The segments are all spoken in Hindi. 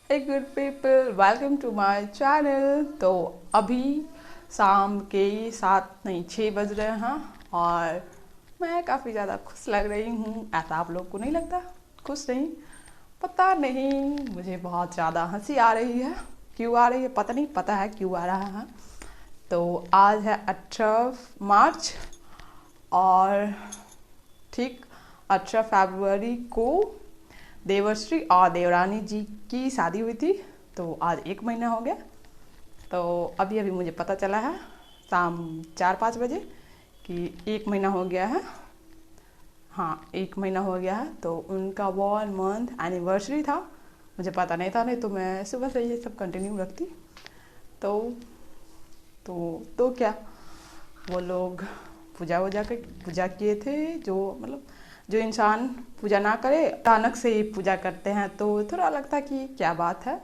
Hey good people, welcome to my channel। तो अभी शाम के 7 नहीं 6 बज रहे हैं और मैं काफ़ी ज़्यादा खुश लग रही हूँ। ऐसा आप लोग को नहीं लगता? खुश नहीं? पता नहीं, मुझे बहुत ज़्यादा हंसी आ रही है। क्यों आ रही है पता नहीं, पता है क्यों आ रहा है। तो आज है 18 मार्च और ठीक 18 फरवरी को देवर्श्री और देवरानी जी की शादी हुई थी। तो आज 1 महीना हो गया। तो अभी अभी मुझे पता चला है शाम 4-5 बजे कि 1 महीना हो गया है। हाँ, 1 महीना हो गया है। तो उनका 1 मंथ एनिवर्सरी था। मुझे पता नहीं था, नहीं तो मैं सुबह से ये सब कंटिन्यू रखती। तो तो क्या वो लोग पूजा किए थे। जो मतलब जो इंसान पूजा ना करे अचानक से ही पूजा करते हैं तो थोड़ा लगता कि क्या बात है।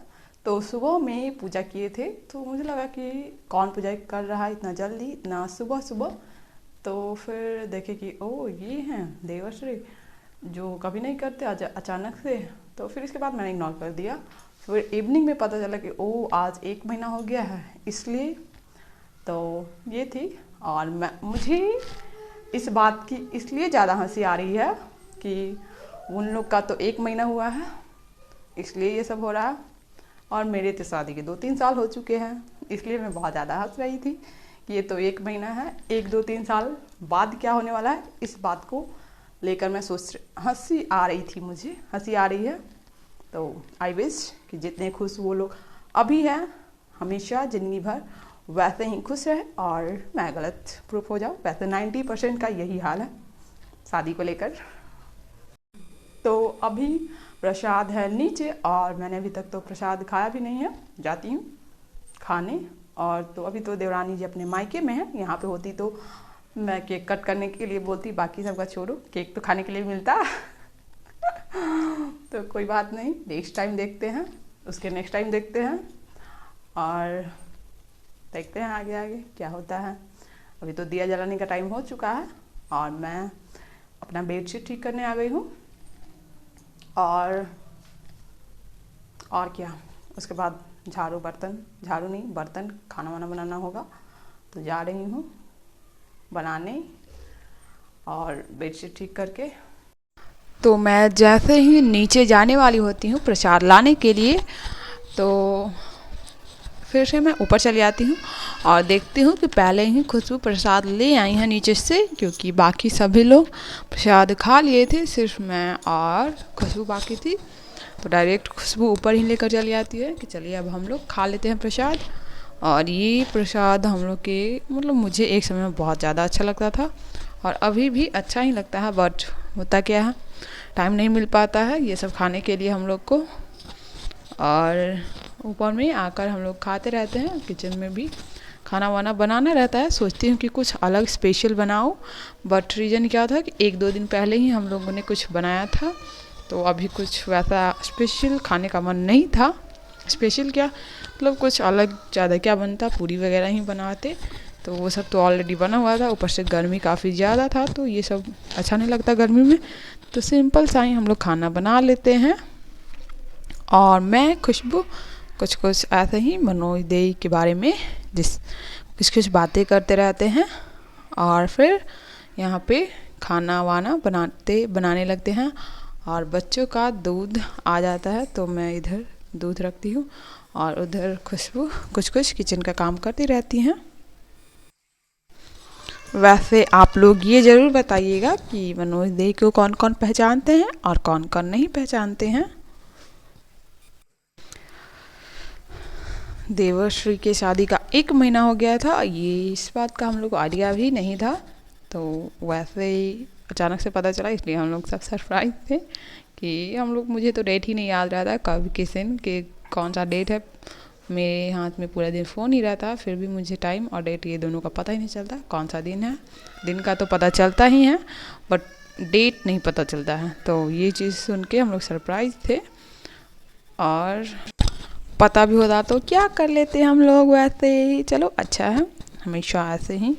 तो सुबह में पूजा किए थे तो मुझे लगा कि कौन पूजा कर रहा है इतना जल्दी, इतना सुबह सुबह। तो फिर देखे कि ओ ये हैं देवर्श्री, जो कभी नहीं करते अचानक से। तो फिर इसके बाद मैंने इग्नोर कर दिया। फिर इवनिंग में पता चला कि ओ आज 1 महीना हो गया है, इसलिए तो ये थी। और मुझे इस बात की इसलिए ज़्यादा हंसी आ रही है कि उन लोग का तो 1 महीना हुआ है, इसलिए ये सब हो रहा है। और मेरे तो शादी के 2-3 साल हो चुके हैं, इसलिए मैं बहुत ज़्यादा हंस रही थी कि ये तो 1 महीना है, 1-2-3 साल बाद क्या होने वाला है, इस बात को लेकर मैं हंसी आ रही थी, मुझे हंसी आ रही है। तो आई विश कि जितने खुश वो लोग अभी हैं हमेशा ज़िंदगी भर वैसे ही खुश रहे और मैं गलत प्रूफ हो जाऊँ। वैसे 90% का यही हाल है शादी को लेकर। तो अभी प्रसाद है नीचे और मैंने अभी तक तो प्रसाद खाया भी नहीं है, जाती हूँ खाने। और तो अभी तो देवरानी जी अपने मायके में है, यहाँ पे होती तो मैं केक कट करने के लिए बोलती, बाकी सबका छोड़ो, केक तो खाने के लिए मिलता। तो कोई बात नहीं, नेक्स्ट टाइम देखते हैं, उसके नेक्स्ट टाइम देखते हैं और देखते हैं आगे आगे क्या होता है। अभी तो दिया जलाने का टाइम हो चुका है और मैं अपना बेडशीट ठीक करने आ गई हूँ। और क्या, उसके बाद झाड़ू नहीं, बर्तन खाना वाना बनाना होगा। तो जा रही हूँ बनाने और बेडशीट ठीक करके। तो मैं जैसे ही नीचे जाने वाली होती हूँ प्रसाद लाने के लिए, तो फिर से मैं ऊपर चली आती हूँ और देखती हूँ कि पहले ही खुशबू प्रसाद ले आई हैं नीचे से, क्योंकि बाकी सभी लोग प्रसाद खा लिए थे, सिर्फ मैं और खुशबू बाकी थी। तो डायरेक्ट खुशबू ऊपर ही लेकर चली आती है कि चलिए अब हम लोग खा लेते हैं प्रसाद। और ये प्रसाद हम लोग के मतलब मुझे एक समय में बहुत ज़्यादा अच्छा लगता था और अभी भी अच्छा ही लगता है, बट होता क्या है टाइम नहीं मिल पाता है ये सब खाने के लिए हम लोग को। और ऊपर में आकर हम लोग खाते रहते हैं, किचन में भी खाना वाना बनाना रहता है। सोचती हूँ कि कुछ अलग स्पेशल बनाओ, बट रीज़न क्या था कि 1-2 दिन पहले ही हम लोगों ने कुछ बनाया था, तो अभी कुछ वैसा स्पेशल खाने का मन नहीं था। स्पेशल क्या मतलब कुछ अलग ज़्यादा क्या बनता, पूरी वगैरह ही बनाते। तो वो सब तो ऑलरेडी बना हुआ था, ऊपर से गर्मी काफ़ी ज़्यादा था तो ये सब अच्छा नहीं लगता गर्मी में। तो सिंपल सा ही हम लोग खाना बना लेते हैं। और मैं खुशबू कुछ कुछ ऐसे ही मनोज दे के बारे में कुछ बातें करते रहते हैं और फिर यहाँ पे खाना वाना बनाने लगते हैं। और बच्चों का दूध आ जाता है तो मैं इधर दूध रखती हूँ और उधर खुशबू कुछ कुछ किचन का काम करती रहती हैं। वैसे आप लोग ये ज़रूर बताइएगा कि मनोज दे को कौन कौन पहचानते हैं और कौन कौन नहीं पहचानते हैं। देवर्श्री के शादी का 1 महीना हो गया था, ये इस बात का हम लोग को आइडिया भी नहीं था। तो वैसे ही अचानक से पता चला, इसलिए हम लोग सब सरप्राइज थे कि हम लोग मुझे तो डेट ही नहीं याद रहता कब किस दिन के कौन सा डेट है। मेरे हाथ में पूरा दिन फ़ोन ही रहता, फिर भी मुझे टाइम और डेट ये दोनों का पता ही नहीं चलता कौन सा दिन है। दिन का तो पता चलता ही है बट डेट नहीं पता चलता है। तो ये चीज़ सुन के हम लोग सरप्राइज थे और पता भी होता तो क्या कर लेते हम लोग, वैसे ही चलो अच्छा है, हमेशा ऐसे ही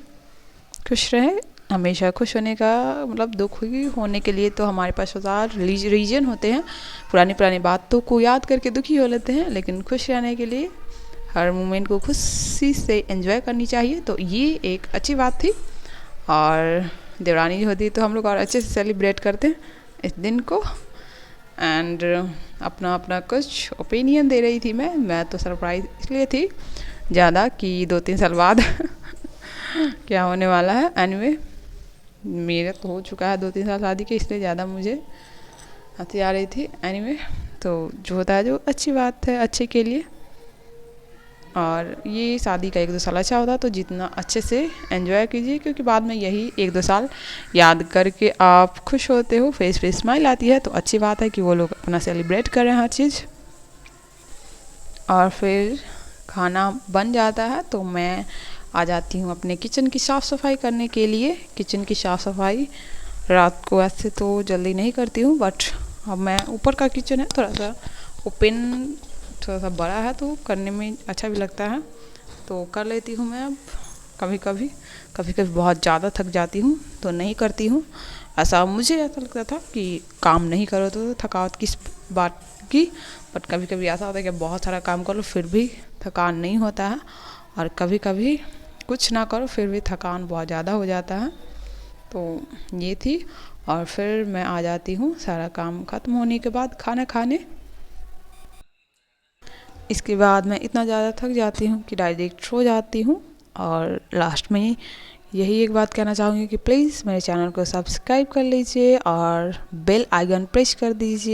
खुश रहे हमेशा खुश होने का मतलब दुख ही होने के लिए तो हमारे पास 1000 रीजन होते हैं। पुरानी बातों को याद करके दुखी हो लेते हैं, लेकिन खुश रहने के लिए हर मोमेंट को खुशी से एंजॉय करनी चाहिए। तो ये एक अच्छी बात थी। और देवरानी होती तो हम लोग और अच्छे से सेलिब्रेट करते हैं इस दिन को। एंड अपना अपना कुछ ओपिनियन दे रही थी मैं तो सरप्राइज इसलिए थी ज़्यादा कि 2-3 साल बाद क्या होने वाला है। एनीवे मेरा तो हो चुका है 2-3 साल शादी के, इसलिए ज़्यादा मुझे हंसी आ रही थी। एनीवे तो जो होता है जो अच्छी बात है अच्छे के लिए। और ये शादी का 1-2 साल अच्छा होता तो जितना अच्छे से एंजॉय कीजिए, क्योंकि बाद में यही 1-2 साल याद करके आप खुश होते हो, फेस पे स्माइल आती है। तो अच्छी बात है कि वो लोग अपना सेलिब्रेट कर रहे हैं हर चीज़। और फिर खाना बन जाता है तो मैं आ जाती हूँ अपने किचन की साफ़ सफाई करने के लिए। किचन की साफ़ सफाई रात को ऐसे तो जल्दी नहीं करती हूँ, बट अब मैं ऊपर का किचन है थोड़ा सा ओपन, थोड़ा सा बड़ा है तो करने में अच्छा भी लगता है, तो कर लेती हूँ मैं। अब कभी कभी बहुत ज़्यादा थक जाती हूँ तो नहीं करती हूँ। मुझे ऐसा लगता था कि काम नहीं करो तो थकावट किस बात की, बट कभी कभी ऐसा होता है कि बहुत सारा काम करो फिर भी थकान नहीं होता है, और कभी कभी कुछ ना करो फिर भी थकान बहुत ज़्यादा हो जाता है। तो ये थी। और फिर मैं आ जाती हूँ सारा काम ख़त्म होने के बाद खाना खाने। इसके बाद मैं इतना ज़्यादा थक जाती हूँ कि डायरेक्ट सो जाती हूँ। और लास्ट में यही एक बात कहना चाहूँगी कि प्लीज़ मेरे चैनल को सब्सक्राइब कर लीजिए और बेल आइकन प्रेस कर दीजिए।